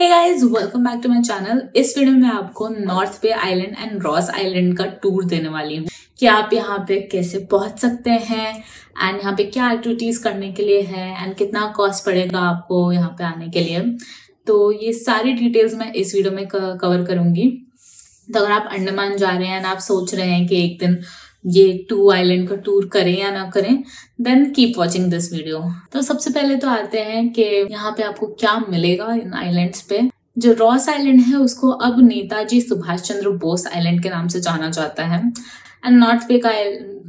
Hey guys, welcome back to my channel. इस video में आपको North Bay Island and Ross Island का tour देने वाली हूँ कि आप यहाँ पे कैसे पहुंच सकते हैं एंड यहाँ पे क्या एक्टिविटीज करने के लिए है एंड कितना कॉस्ट पड़ेगा आपको यहाँ पे आने के लिए। तो ये सारी डिटेल्स मैं इस वीडियो में कवर करूंगी। तो अगर आप अंडमान जा रहे हैं एंड आप सोच रहे हैं कि एक दिन ये 2 आइलैंड का टूर करें या ना करें, then keep watching this video. तो सबसे पहले तो आते हैं कि यहाँ पे आपको क्या मिलेगा इन आइलैंड्स पे। जो रॉस आइलैंड है उसको अब नेताजी सुभाष चंद्र बोस आइलैंड के नाम से जाना जाता है एंड नॉर्थ पे का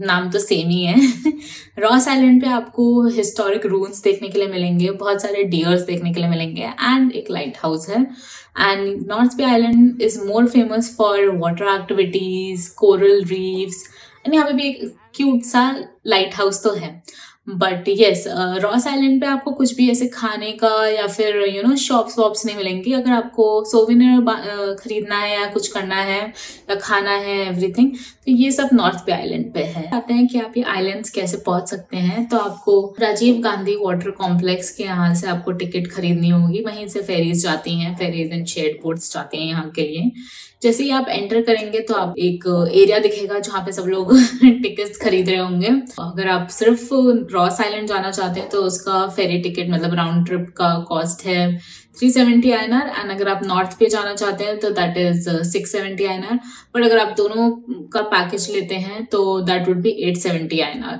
नाम तो सेम ही है। रॉस आइलैंड पे आपको हिस्टोरिक रून्स देखने के लिए मिलेंगे, बहुत सारे डियर्स देखने के लिए मिलेंगे एंड एक लाइट हाउस है। And North Bay Island is more famous for water activities, coral reefs and यहाँ पे भी एक क्यूट सा लाइट हाउस तो है। बट यस, रॉस आइलैंड पे आपको कुछ भी ऐसे खाने का या फिर शॉप्स वॉप्स नहीं मिलेंगी। अगर आपको सोवेनियर खरीदना है या कुछ करना है या खाना है एवरीथिंग, तो ये सब नॉर्थ बे आइलैंड पे है। आते हैं कि आप ये आइलैंड्स कैसे पहुंच सकते हैं। तो आपको राजीव गांधी वाटर कॉम्प्लेक्स के यहाँ से आपको टिकट खरीदनी होगी। वहीं से फेरीज जाती हैं, फेरीज एंड शेड बोट्स जाती हैं यहाँ के लिए। जैसे ही आप एंटर करेंगे तो आप एक एरिया दिखेगा जहाँ पे सब लोग टिकट्स खरीद रहे होंगे। अगर आप सिर्फ रॉस आइलैंड जाना चाहते हैं तो उसका फेरी टिकट मतलब राउंड ट्रिप का कॉस्ट है 370 INR एंड अगर आप नॉर्थ पे जाना चाहते हैं तो दैट इज 670 INR। बट अगर आप दोनों का पैकेज लेते हैं तो दैट वुड बी 870 INR।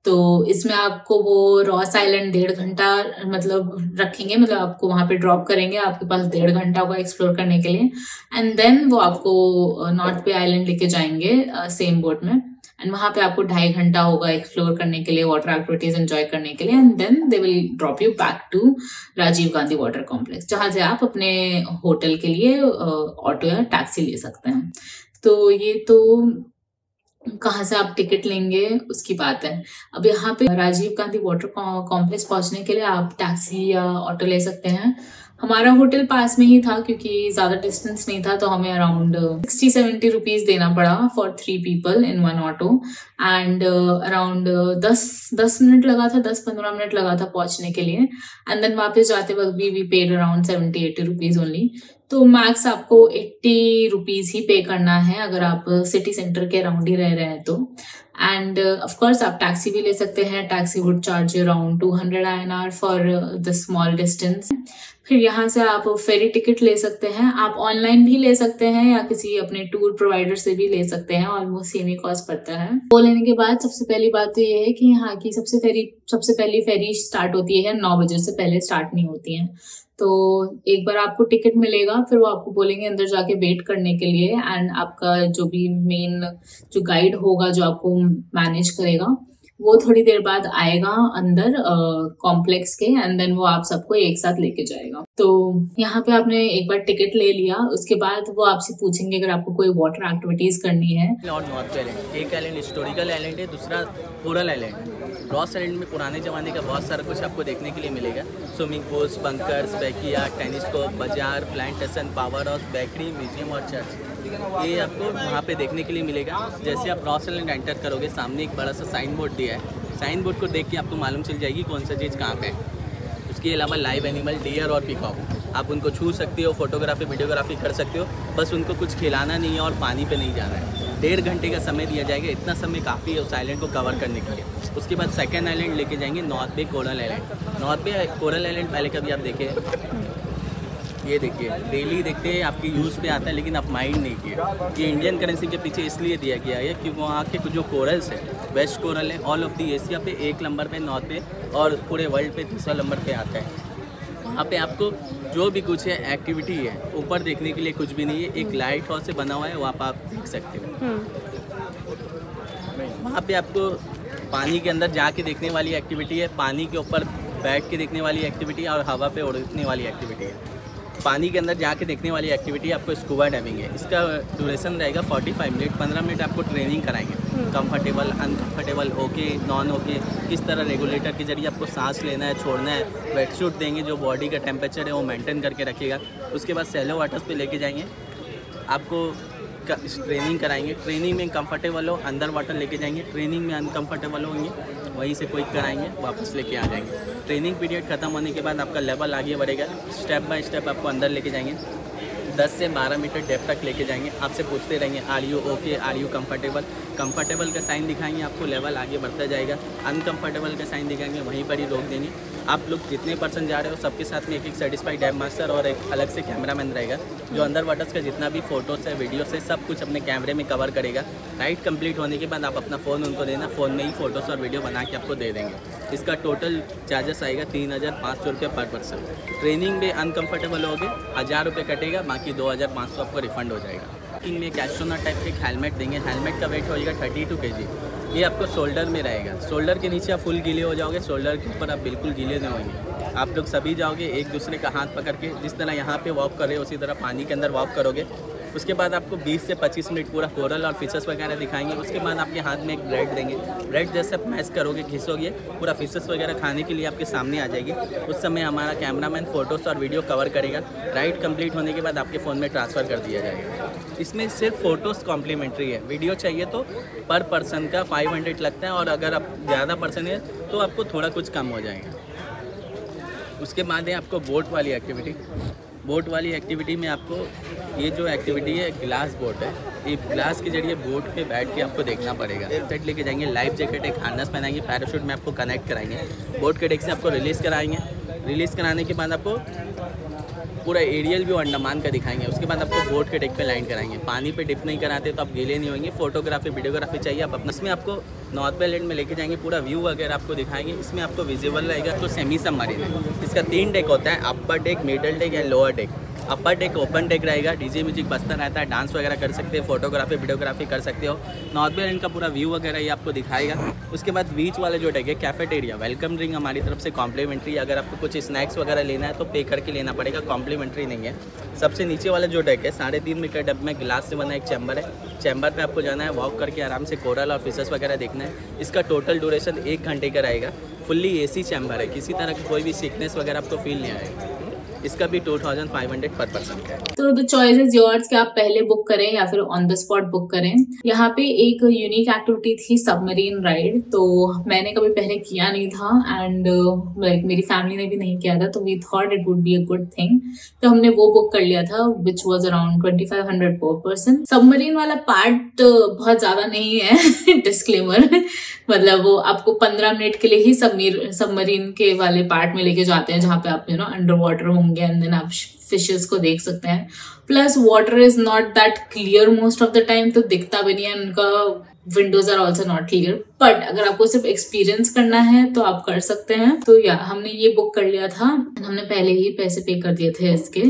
तो इसमें आपको वो रॉस आइलैंड 1.5 घंटा मतलब रखेंगे, मतलब आपको वहां पे ड्रॉप करेंगे, आपके पास 1.5 घंटा होगा एक्सप्लोर करने के लिए एंड देन वो आपको नॉर्थ बे आइलैंड लेके जाएंगे सेम बोट में एंड वहां पे आपको 2.5 घंटा होगा एक्सप्लोर करने के लिए, वाटर एक्टिविटीज एंजॉय करने के लिए and then they will drop you back to Rajiv Gandhi water complex, जहां से आप अपने होटल के लिए ऑटो या टैक्सी ले सकते हैं। तो ये तो कहाँ से आप टिकट लेंगे उसकी बात है। अब यहाँ पे राजीव गांधी वाटर कॉम्प्लेक्स पहुंचने के लिए आप टैक्सी या ऑटो ले सकते हैं। हमारा होटल पास में ही था क्योंकि ज्यादा डिस्टेंस नहीं था, तो हमें अराउंड 60-70 रुपीज देना पड़ा for 3 people in 1 auto and around 10 minute लगा था, 10-15 मिनट लगा था पहुंचने के लिए एंड देन वापस जाते वक्त भी we paid around 70-80 rupees only. तो मैक्स आपको 80 रुपीज ही पे करना है अगर आप सिटी सेंटर के अराउंड ही रह रहे हैं तो। एंड ऑफ कोर्स आप टैक्सी भी ले सकते हैं। Taxi would charge around 200 INR for the small distance. फिर यहाँ से आप फेरी टिकट ले सकते हैं। आप ऑनलाइन भी ले सकते हैं या किसी अपने टूर प्रोवाइडर से भी ले सकते हैं, ऑलमोस्ट सेम ही कॉस्ट पड़ता है। वो लेने के बाद सबसे पहली बात तो ये है कि यहाँ की सबसे पहली फेरी स्टार्ट होती है 9 बजे से पहले स्टार्ट नहीं होती है। तो एक बार आपको टिकट मिलेगा, फिर वो आपको बोलेंगे अंदर जाके वेट करने के लिए एंड आपका जो भी मेन जो गाइड होगा जो आपको मैनेज करेगा वो थोड़ी देर बाद आएगा अंदर कॉम्प्लेक्स के एंड देन वो आप सबको एक साथ लेके जाएगा। तो यहाँ पे आपने एक बार टिकट ले लिया, उसके बाद वो आपसे पूछेंगे अगर आपको कोई वाटर एक्टिविटीज करनी है। नॉर्थ आइलैंड एक आइलैंड हिस्टोरिकल आइलैंड है, दूसरा कोरल आइलैंड। रॉस आइलैंड में पुराने ज़माने का बहुत सारा कुछ आपको देखने के लिए मिलेगा। Swimming pools, bunkers, backyard, tennis court, बाजार, plantation, power house, bakery, museum और चर्च, ये आपको वहाँ पे देखने के लिए मिलेगा। जैसे आप रॉस आइलैंड एंटर करोगे सामने एक बड़ा सा साइन बोर्ड दिया है। साइन बोर्ड को देख के आपको मालूम चल जाएगी कौन सा चीज़ कहाँ पे है। उसके अलावा लाइव एनिमल, डियर और पीकॉक, आप उनको छू सकते हो, फोटोग्राफी वीडियोग्राफी कर सकते हो। बस उनको कुछ खिलाना नहीं है और पानी पे नहीं जाना है। 1.5 घंटे का समय दिया जाएगा, इतना समय काफ़ी है उस आइलैंड को कवर करने के लिए। उसके बाद सेकंड आइलैंड लेके जाएंगे नॉर्थ बे कोरल आइलैंड। नॉर्थ बे कोरल आइलैंड पहले कभी आप देखे, ये देखिए डेली देखते हैं आपके यूज़ पे आता है लेकिन आप माइंड नहीं किए। ये इंडियन करेंसी के पीछे इसलिए दिया गया है क्योंकि वहाँ के जो कोरल्स है, वेस्ट कोरल है, ऑल ऑफ दी एशिया पे 1 नंबर पे नॉर्थ पे और पूरे वर्ल्ड पे 3रा नंबर पे आता है। वहाँ पे आपको जो भी कुछ है एक्टिविटी है, ऊपर देखने के लिए कुछ भी नहीं है। एक लाइट हाउस से बना हुआ है, वहाँ पर आप देख सकते हो। वहाँ पे आपको पानी के अंदर जाके देखने वाली एक्टिविटी है, पानी के ऊपर बैठ के देखने वाली एक्टिविटी और हवा पे उड़ने वाली एक्टिविटी है। पानी के अंदर जाके देखने वाली एक्टिविटी आपको स्कूबा डाइविंग है। इसका ड्यूरेशन रहेगा 45 मिनट। 15 मिनट आपको ट्रेनिंग कराएंगे, कंफर्टेबल, अनकंफर्टेबल होके, नॉन होके, किस तरह रेगुलेटर के जरिए आपको सांस लेना है, छोड़ना है। वेट सूट देंगे जो बॉडी का टेम्परेचर है वो मेंटेन करके रखेगा। उसके बाद सैलो वाटर्स पे लेके जाएंगे, आपको ट्रेनिंग कराएंगे। ट्रेनिंग में कंफर्टेबल हो, अंदर वाटर लेके जाएंगे, ट्रेनिंग में अनकंफर्टेबल होंगे वहीं से क्विक कराएंगे, वापस लेके आ जाएंगे। ट्रेनिंग पीरियड खत्म होने के बाद आपका लेवल आगे बढ़ेगा, स्टेप बाय स्टेप आपको अंदर लेके जाएंगे, 10 से 12 मीटर डेप्थ तक लेके जाएंगे। आपसे पूछते रहेंगे are you okay, are you comfortable. Comfortable का साइन दिखाएंगे, आपको लेवल आगे बढ़ता जाएगा। अनकंफर्टेबल का साइन दिखाएंगे, वहीं पर ही रोक देंगे। आप लोग जितने पर्सन जा रहे हो सबके साथ में एक सर्टिफाइड डाइव मास्टर और एक अलग से कैमरामैन रहेगा, जो अंडर वाटर्स का जितना भी फोटोज़ है, वीडियोस है, सब कुछ अपने कैमरे में कवर करेगा। राइड कंप्लीट होने के बाद आप अपना फ़ोन उनको देना, फ़ोन में ही फ़ोटोज़ और वीडियो बना के आपको दे देंगे। इसका टोटल चार्जेस आएगा 3500 रुपये पर पर्सन। ट्रेनिंग में अनकम्फर्टेबल हो गए 1000 रुपये कटेगा, बाकी 2500 आपको रिफंड हो जाएगा। में एक एस्ट्रोनॉट टाइप के एक हेलमेट देंगे। हेलमेट का वेट होगा 32 kg। ये आपको शोल्डर में रहेगा। शोल्डर के नीचे आप फुल गीले हो जाओगे, शोल्डर के ऊपर आप बिल्कुल गीले नहीं होंगे। आप लोग सभी जाओगे एक दूसरे का हाथ पकड़ के, जिस तरह यहाँ पे वॉक कर रहे हो उसी तरह पानी के अंदर वॉक करोगे। उसके बाद आपको 20 से 25 मिनट पूरा कोरल और फिशेस वगैरह दिखाएंगे। उसके बाद आपके हाथ में एक ब्रेड देंगे। ब्रेड जैसे आप मैश करोगे, घिसोगे, पूरा फिशेस वगैरह खाने के लिए आपके सामने आ जाएगी। उस समय हमारा कैमरामैन फ़ोटोज़ और वीडियो कवर करेगा। राइड कंप्लीट होने के बाद आपके फ़ोन में ट्रांसफ़र कर दिया जाएगा। इसमें सिर्फ फ़ोटोज़ कॉम्प्लीमेंट्री है, वीडियो चाहिए तो पर पर्सन का 500 लगता है, और अगर आप ज़्यादा पर्सन है तो आपको थोड़ा कुछ कम हो जाएगा। उसके बाद है आपको बोट वाली एक्टिविटी। बोट वाली एक्टिविटी में आपको ये जो एक्टिविटी है ग्लास बोट है, ये ग्लास के जरिए बोट पे बैठ के आपको देखना पड़ेगा। सेट लेके जाएंगे, लाइफ जैकेट, एक हार्नेस पहनाएंगे, पैराशूट में आपको कनेक्ट कराएंगे, बोट के डेक से आपको रिलीज़ कराएंगे। रिलीज़ कराने के बाद आपको पूरा एरियल व्यू अंडमान का दिखाएंगे। उसके बाद आपको बोट के डेक पे लैंड कराएंगे। पानी पे डिप नहीं कराते तो आप गीले नहीं होंगे। फोटोग्राफी वीडियोग्राफी चाहिए आप अपना, इसमें आपको नॉर्थ आइलैंड में लेके जाएंगे, पूरा व्यू वगैरह आपको दिखाएंगे। इसमें आपको विजिबल रहेगा। तो सेमी सबमरीन है, इसका 3 डेक होता है, अपर deck, middle deck and lower deck. Upper deck open deck रहेगा, डीजे म्यूजिक बजता रहता है, डांस वगैरह कर सकते हो, फोटोग्राफी वीडियोग्राफी कर सकते हो। नॉर्थ आइलैंड का पूरा व्यू वगैरह ये आपको दिखाएगा। उसके बाद बीच वाले जो डेक है, कैफेटेरिया, वेलकम ड्रिंक हमारी तरफ से कॉम्प्लीमेंट्री। अगर आपको कुछ स्नैक्स वगैरह लेना है तो पे करके लेना पड़ेगा, कॉम्प्लीमेंट्री नहीं है। सबसे नीचे वाला जो डेक है 3.5 मीटर डेप में ग्लास से बना एक चैम्बर है। चैम्बर पे आपको जाना है, वॉक करके आराम से कोरल और फिशेस वगैरह देखना है। इसका टोटल ड्यूरेशन 1 घंटे का रहेगा। फुल्ली AC चैम्बर है, किसी तरह की कोई भी सिकनेस वगैरह आपको फील नहीं आएगा। इसका भी 2500 पर पर्सन का है। तो द चॉइस इज योर्स कि आप पहले बुक करें या फिर ऑन द स्पॉट बुक करें। यहाँ पे एक यूनिक एक्टिविटी थी सबमरीन राइड, तो मैंने कभी पहले किया नहीं था एंड लाइक मेरी फैमिली ने भी नहीं किया था, तो we thought it would be a good thing. तो हमने वो बुक कर लिया था विच वॉज अराउंड 2500 पर पर्सन। सबमरीन वाला पार्ट बहुत ज्यादा नहीं है डिस्क्लेमर मतलब वो आपको 15 मिनट के लिए ही सबमरीन के वाले पार्ट में लेके जाते हैं, जहाँ पे आप अंडर वाटर होंगे एंड देन आप फिशेस को देख सकते हैं। Plus water is not that clear most of the time, तो दिखता भी नहीं है, उनका windows are also not clear. But अगर आपको सिर्फ एक्सपीरियंस करना है तो आप कर सकते हैं। तो या हमने ये बुक कर लिया था, हमने पहले ही पैसे पे कर दिए थे इसके।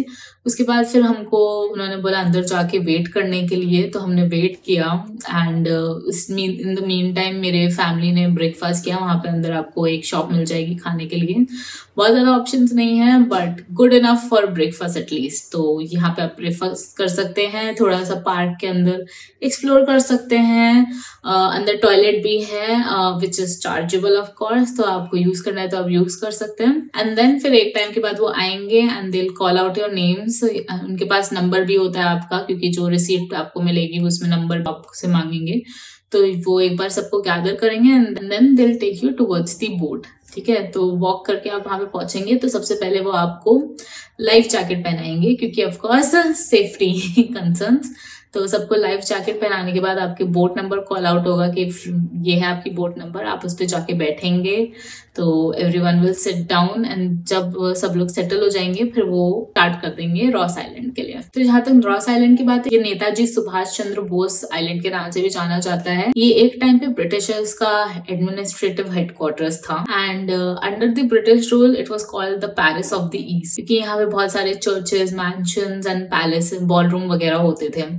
उसके बाद फिर हमको उन्होंने बोला अंदर जाके वेट करने के लिए, तो हमने वेट किया and in the mean time मेरे फैमिली ने ब्रेकफास्ट किया। वहाँ पे अंदर आपको एक शॉप मिल जाएगी खाने के लिए, बहुत ज़्यादा ऑप्शंस नहीं है but good enough for breakfast at least. तो यहाँ पे आप ब्रेकफास्ट कर सकते हैं, थोड़ा सा पार्क के अंदर एक्सप्लोर कर सकते हैं। अंदर टॉयलेट भी है which is chargeable of course, तो आपको यूज करना है तो आप यूज कर सकते हैं। एंड देन फिर एक टाइम के बाद वो आएंगे and they will call out your names. उनके पास नंबर भी होता है आपका, क्योंकि जो रिसीप्ट आपको मिलेगी उसमें नंबर आपसे मांगेंगे। तो वो एक बार सबको गैदर करेंगे and then they will take you towards the boat. ठीक है, तो वॉक करके आप वहां पे पहुंचेंगे तो सबसे पहले वो आपको लाइफ जैकेट पहनाएंगे, क्योंकि ऑफ कोर्स सेफ्टी कंसर्न्स। तो सबको लाइफ जैकेट पहनाने के बाद आपके बोट नंबर कॉल आउट होगा कि ये है आपकी बोट नंबर, आप उस पर जाके बैठेंगे। तो everyone will sit down and जब सब लोग सेटल हो जाएंगे फिर वो स्टार्ट कर देंगे रॉस आइलैंड के लिए। तो जहां तक रॉस आइलैंड की बात है, ये नेताजी सुभाष चंद्र बोस आइलैंड के नाम से भी जाना जाता है। ये एक टाइम पे ब्रिटिशर्स का एडमिनिस्ट्रेटिव हेडक्वार्टर्स था and under the British rule it was called the Paris of the East, क्योंकि यहाँ पे बहुत सारे churches, mansions and palace, ballroom वगैरह होते थे।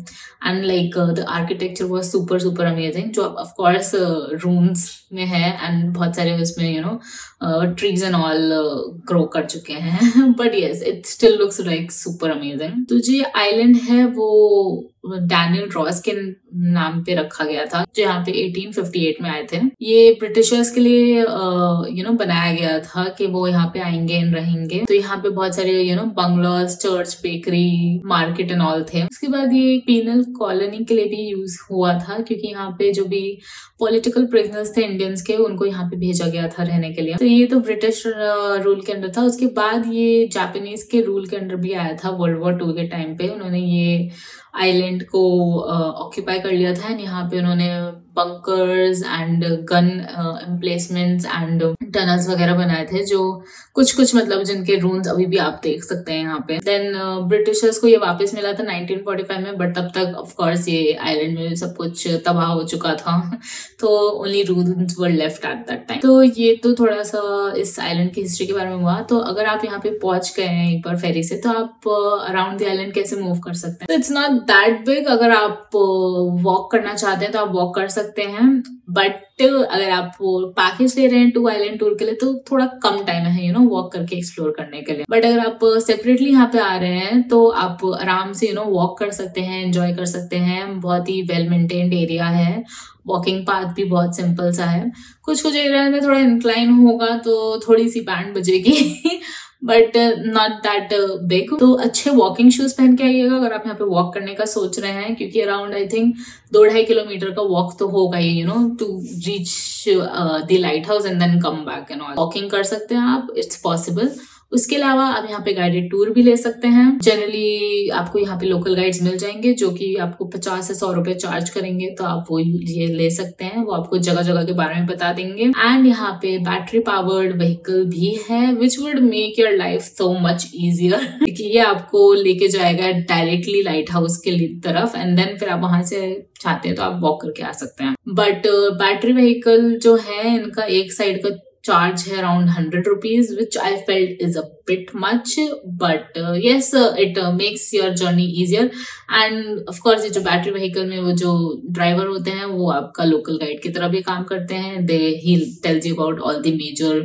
And like the architecture was super amazing, जो ऑफ कोर्स रूम्स में है एंड बहुत सारे उसमें ट्रीज एंड ऑल ग्रो कर चुके हैं but yes it still looks like super amazing. तो जो आइलैंड है वो डैनियल रॉस के नाम पे रखा गया था, जो यहाँ पे 1858 में आए थे। ये ब्रिटिशर्स के लिए बनाया गया था कि वो यहाँ पे आएंगे एंड रहेंगे। तो यहाँ पे बहुत सारे bungalows, church, bakery, market and all थे। उसके बाद ये पीनल कॉलोनी के लिए भी यूज हुआ था, क्योंकि यहाँ पे जो भी पॉलिटिकल प्रिजनर्स थे इंडियंस के, उनको यहाँ पे भेजा गया था रहने के लिए। तो ये तो ब्रिटिश रूल के अंडर था। उसके बाद ये जापानीज के रूल के अंडर भी आया था। वर्ल्ड वॉर 2 के टाइम पे उन्होंने ये आइलैंड को ऑक्यूपाई कर लिया था। यहाँ पे उन्होंने bunkers and gun emplacements and tunnels वगैरह बनाए थे, जो कुछ मतलब जिनके रूल्स अभी भी आप देख सकते हैं यहाँ पे। देन ब्रिटिशर्स को ये वापस मिला था 1945 में, बट तब तक ऑफ कोर्स ये आइलैंड में सब कुछ तबाह हो चुका था। तो only rules were left at that time. तो ये तो थोड़ा सा इस आइलैंड की हिस्ट्री के बारे में हुआ। तो अगर आप यहाँ पे पहुंच गए हैं एक बार फेरी से, तो आप अराउंड द आइलैंड कैसे मूव कर सकते हैं। तो इट्स नॉट दैट बिग। अगर आप वॉक करना चाहते हैं तो आप वॉक कर सकते हैं, बट अगर आप पैकेज ले रहे हैं 2 आइलैंड टूर के लिए, तो थोड़ा कम टाइम है वॉक करके एक्सप्लोर करने के लिए। बट अगर आप सेपरेटली यहाँ पे आ रहे हैं तो आप आराम से वॉक कर सकते हैं, एंजॉय कर सकते हैं। बहुत ही वेल मेंटेन्ड एरिया है। वॉकिंग पाथ भी बहुत सिंपल सा है। कुछ एरिया में थोड़ा इंक्लाइन होगा तो थोड़ी सी बैंड बजेगी बट नॉट दैट बिग। तो अच्छे वॉकिंग शूज पहन के आइएगा अगर आप यहाँ पे वॉक करने का सोच रहे हैं, क्योंकि अराउंड आई थिंक 2-2.5 किलोमीटर का वॉक तो होगा ही to reach the light house and then come back and all. Walking कर सकते हैं आप, इट्स पॉसिबल। उसके अलावा आप यहाँ पे गाइडेड टूर भी ले सकते हैं। जनरली आपको यहाँ पे लोकल गाइड्स मिल जाएंगे जो कि आपको 50 से 100 रुपए चार्ज करेंगे, तो आप वो ये ले सकते हैं। वो आपको जगह जगह के बारे में बता देंगे। एंड यहाँ पे बैटरी पावर्ड व्हीकल भी है which would make your life so much easier, क्योंकि ये आपको लेके जाएगा डायरेक्टली लाइट हाउस के तरफ एंड देन फिर आप वहां से चाहते हैं तो आप वॉक करके आ सकते हैं। बट बैटरी व्हीकल जो है इनका एक साइड का charge है around 100 rupees, which I felt is a bit much, but yes, it makes your journey easier. And of course, ये जो बैटरी व्हीकल में वो जो ड्राइवर होते हैं वो आपका लोकल गाइड की तरह भी काम करते हैं। he tells you about all the major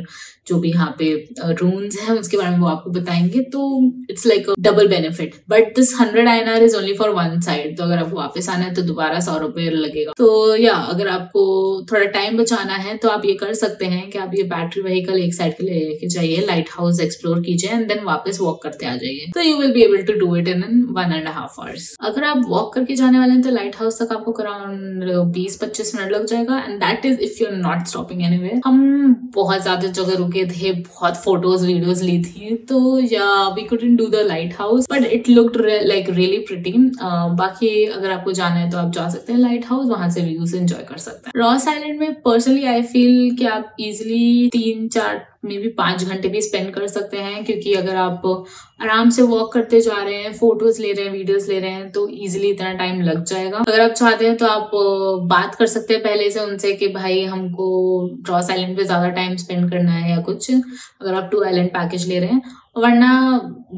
जो भी यहाँ पे रूल्स हैं उसके बारे में वो आपको बताएंगे। तो it's like a double benefit. But this 100 INR is only for 1 side. तो अगर आपको वापस आना है तो दोबारा 100 रुपए लगेगा। तो या अगर आपको थोड़ा टाइम बचाना है तो आप ये कर सकते हैं कि आप ये बैटरी व्हीकल एक साइड के लिए लेके जाइए, लाइट हाउस एक्सप्लोर कीजिए एंड देन वापस वॉक करते आ जाइए। तो you will be able to do it in 1.5 hours। अगर आप वॉक करके जाने वाले हैं तो लाइट हाउस तक आपको अराउंड 20-25 मिनट लग जाएगा and that is if you are not stopping anywhere. हम बहुत ज्यादा जगह रुके थे, बहुत फोटोज वीडियोस ली थी, तो yeah we couldn't do the light house but it looked like really pretty. बाकी अगर आपको जाना है तो आप जा सकते हैं लाइट हाउस, वहां से व्यूज एंजॉय कर सकते हैं। रॉस आइलैंड में पर्सनली आई फील कि आप इजिली 3-4 मे बी 5 घंटे भी स्पेंड कर सकते हैं, क्योंकि अगर आप आराम से वॉक करते जा रहे हैं, फोटोज ले रहे हैं, वीडियोस ले रहे हैं, तो इजीली इतना टाइम लग जाएगा। अगर आप चाहते हैं तो आप बात कर सकते हैं पहले से उनसे कि भाई हमको रॉस आइलैंड पे ज्यादा टाइम स्पेंड करना है या कुछ, अगर आप 2 आइलैंड पैकेज ले रहे हैं। वरना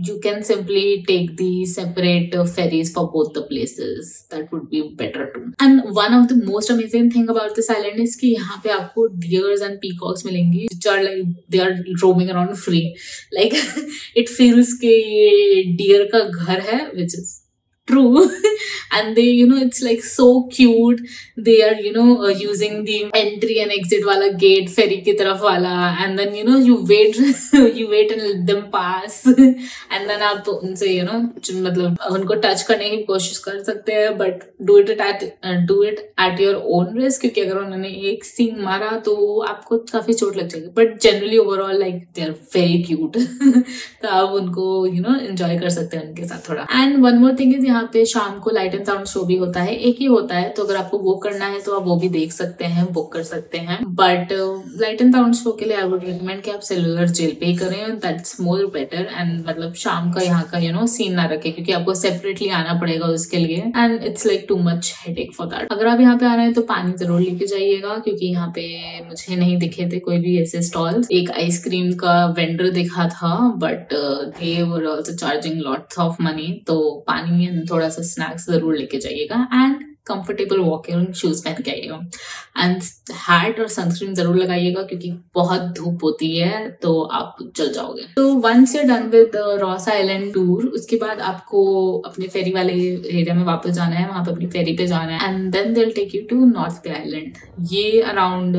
you can simply take the separate ferries for both the places. That would be better too. And one of the most amazing thing about this island is कि यहाँ पे आपको deers and peacocks मिलेंगी, which are like they are roaming around free. Like it feels कि ये deer का घर है, which is true. And they it's like so cute. They are using the entry and exit वाला gate ferry की तरफ वाला, and then you wait and let them pass and then आप उनसे मतलब उनको टच करने की कोशिश कर सकते हैं, but do it at your own risk, क्योंकि अगर उन्होंने एक सींग मारा तो आपको काफी चोट लग जाएगी। but generally overall like they are very cute. तो आप उनको enjoy कर सकते हैं उनके साथ थोड़ा। and one more thing is यहाँ पे शाम को लाइट एंड साउंड शो भी होता है, एक ही होता है, तो अगर आपको वो करना है तो आप वो भी देख सकते हैं, बुक कर सकते हैं। But light and sound show के लिए आई वुड रिकमेंड कि आप सेलुलर जेल पे ही करें, दैट्स मोर बेटर। एंड मतलब शाम का यहाँ का सीन ना रखे, क्योंकि आपको सेपरेटली आना पड़ेगा उसके लिए and it's like too much headache for that. अगर आप यहाँ पे आ रहे हैं तो पानी जरूर लेके जाइएगा, क्योंकि यहाँ पे मुझे नहीं दिखे थे कोई भी ऐसे स्टॉल्स। एक आइसक्रीम का वेंडर दिखा था, but they were also charging lots of money, तो पानी में थोड़ा सा स्नैक्स जरूर लेके जाइएगा। एंड कंफर्टेबल वॉकिंग शूज पहन के आइएगा एंड हैट और सनस्क्रीन जरूर लगाइएगा क्योंकि बहुत धूप होती है तो आप जल जाओगे। तो once you done with Ross Island tour, उसके बाद आपको अपने फेरी वाले एरिया में वापस जाना है, वहां पे अपनी फेरी पे जाना है and then they will take you to North Bay Island. ये अराउंड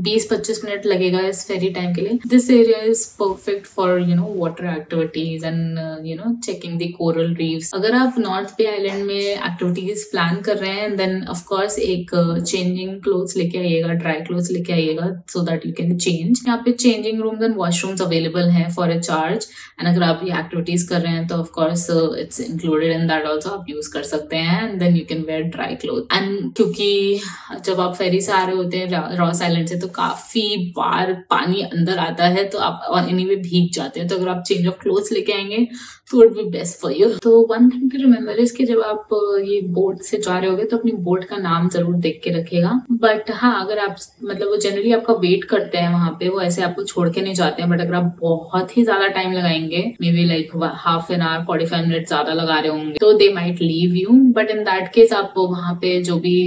20-25 मिनट लगेगा इस फेरी टाइम के लिए। This area is perfect for water activities and checking the coral reefs. अगर आप नॉर्थ बे आइलैंड में एक्टिविटीज प्लान कर रहे हैं देन ऑफ कोर्स एक चेंजिंग क्लोथ्स लेके आइएगा, ड्राई क्लोथ्स लेके आइएगा so that you can change. यहाँ पे changing rooms and washrooms available हैं फॉर अ चार्ज एंड अगर आप ये एक्टिविटीज कर रहे हैं तो of course it's included in that also, आप यूज कर सकते हैं and then you can wear dry cloth. And क्योंकि जब आप फेरी से आ रहे होते हैं रॉस आइलैंड से तो काफी बार पानी अंदर आता है तो आप एनीवे भीग जाते हैं, तो अगर आप चेंज ऑफ क्लोथ्स लेके आएंगे तो it be best for you. तो one thing to remember is कि जब आप ये बोट से जा रहे होगे तो अपनी बोट का नाम जरूर देख के रखिएगा। बट हाँ, अगर आप वो जनरली आपका वेट करते हैं वहां पे, वो ऐसे आपको छोड़ के नहीं जाते हैं। बट अगर आप बहुत ही ज्यादा टाइम लगाएंगे, may be like half an hour 45 minute ज्यादा लगा रहे होंगे, तो they might leave you. But in that case आप वहां पे जो भी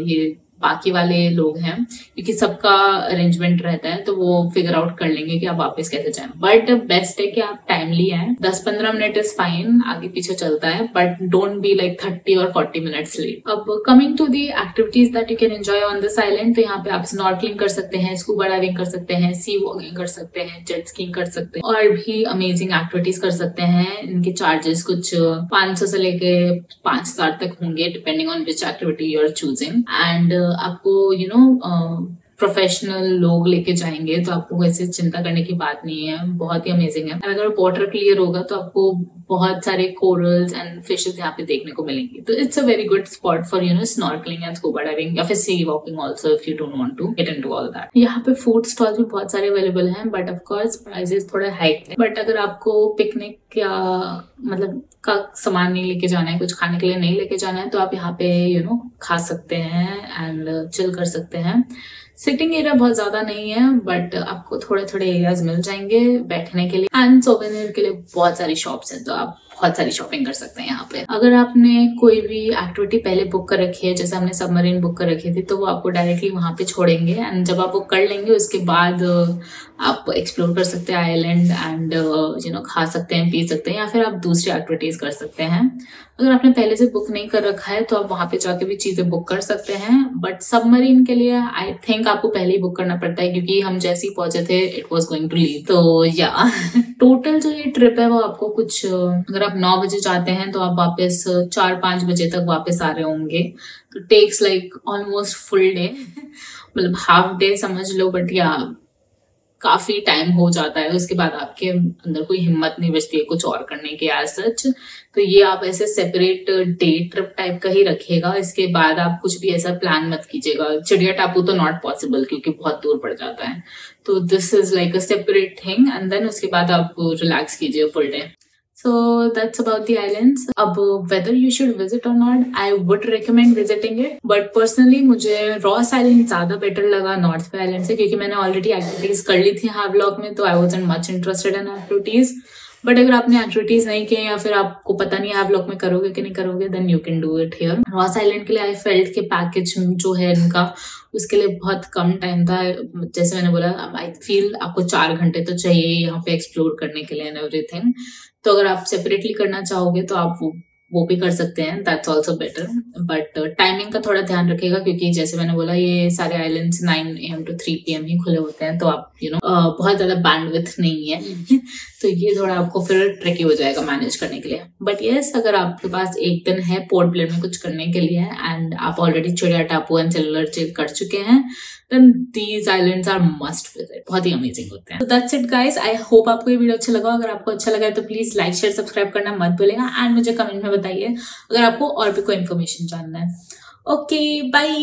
ये बाकी वाले लोग हैं, क्योंकि सबका अरेंजमेंट रहता है तो वो फिगर आउट कर लेंगे कि आप वापस कैसे जाएं। बट बेस्ट है कि आप टाइमली आए, 10-15 मिनट इज फाइन, आगे पीछे चलता है, बट डोंट बी लाइक 30 और 40 मिनट्स लेट। अब coming to the activities that you can enjoy on this island, तो यहाँ पे आप स्नॉर्कलिंग कर सकते हैं, स्कूबा डाइविंग कर सकते हैं, सी वॉकिंग कर सकते हैं, जेट स्कीइंग कर सकते हैं और भी अमेजिंग एक्टिविटीज कर सकते हैं। इनके चार्जेस कुछ 500 से लेके 5,000 तक होंगे depending on which activity you are choosing. And आपको प्रोफेशनल लोग लेके जाएंगे तो आपको वैसे चिंता करने की बात नहीं है, बहुत ही अमेजिंग है। अगर वाटर क्लियर होगा तो आपको बहुत सारे कोरल्स एंड फिशेस यहाँ पे देखने को मिलेंगे। तो it's a very good spot for snorkelling and scuba diving या फिर sea walking also if you don't want to get into all that. यहाँ पे फूड स्टॉल भी बहुत सारे अवेलेबल हैं बट ऑफ कोर्स प्राइसेस थोड़े हाइक है। बट अगर आपको पिकनिक या का सामान नहीं लेके जाना है, कुछ खाने के लिए नहीं लेके जाना है, तो आप यहाँ पे खा सकते हैं एंड चिल कर सकते हैं। सिटिंग एरिया बहुत ज्यादा नहीं है बट आपको थोड़े थोड़े एरियाज मिल जाएंगे बैठने के लिए एंड सोवेनियर के लिए बहुत सारी शॉप्स हैं, तो आप बहुत सारी शॉपिंग कर सकते हैं यहाँ पे। अगर आपने कोई भी एक्टिविटी पहले बुक कर रखी है, जैसे हमने सबमरीन बुक कर रखी थी, तो वो आपको डायरेक्टली वहां पे छोड़ेंगे एंड जब आप वो कर लेंगे उसके बाद आप एक्सप्लोर कर सकते हैं आइलैंड एंड खा सकते हैं, पी सकते हैं या फिर आप दूसरी एक्टिविटीज कर सकते हैं। अगर आपने पहले से बुक नहीं कर रखा है तो आप वहां पे जाके भी चीजें बुक कर सकते हैं, बट सबमरीन के लिए आई थिंक आपको पहले ही बुक करना पड़ता है क्योंकि हम जैसे ही पहुंचे थे it was going to leave. तो या टोटल जो ये ट्रिप है वो आपको कुछ, अगर आप 9 बजे जाते हैं तो आप वापस 4-5 बजे तक वापस आ रहे होंगे, तो takes like almost full day, मतलब हाफ डे समझ लो, बट या काफी टाइम हो जाता है। उसके बाद आपके अंदर कोई हिम्मत नहीं बचती है कुछ और करने की एज सच। तो ये आप ऐसे सेपरेट डे ट्रिप टाइप का ही रखिएगा, इसके बाद आप कुछ भी ऐसा प्लान मत कीजिएगा। चिड़िया टापू तो नॉट पॉसिबल क्योंकि बहुत दूर पड़ जाता है, तो this is like a separate thing and then उसके बाद आप रिलैक्स कीजिए full day. So that's about the islands. अब whether you should visit or not, I would recommend visiting it. But personally मुझे रॉस आइलैंड ज्यादा better लगा north Bay island से, क्योंकि मैंने ऑलरेडी एक्टिविटीज कर ली थी हावलॉक में, तो I wasn't much interested in activities. But अगर आपने एक्टिविटीज नहीं की या फिर आपको पता नहीं हावलॉक में करोगे कि नहीं करोगे, then you can do it here. Ross Island के लिए आई फेल्ट के पैकेज जो है इनका उसके लिए बहुत कम टाइम था। जैसे मैंने बोला, आई फील आपको 4 घंटे तो चाहिए यहाँ पे एक्सप्लोर करने के लिए एंड एवरीथिंग। तो अगर आप सेपरेटली करना चाहोगे तो आप वो भी कर सकते हैं, that's also better. But timing का थोड़ा ध्यान रखिएगा क्योंकि जैसे मैंने बोला ये सारे आइलैंड्स 9 AM to 3 PM ही खुले होते हैं, तो आप बहुत ज्यादा बैंडविड्थ नहीं है तो ये थोड़ा आपको फिर ट्रिकी हो जाएगा मैनेज करने के लिए। बट यस, अगर आपके पास एक दिन है पोर्ट ब्लेयर में कुछ करने के लिए एंड आप ऑलरेडी चिड़िया टापू एंड सेलुलर चिल कर चुके हैं, then these islands are must visit, बहुत ही अमेजिंग होते हैं। So that's it guys, I hope आपको ये वीडियो अच्छा लगा। अगर आपको अच्छा लगा है तो प्लीज लाइक शेयर सब्सक्राइब करना मत भूलिएगा एंड मुझे कमेंट में बताइए अगर आपको और भी कोई इन्फॉर्मेशन जानना है। Okay, bye.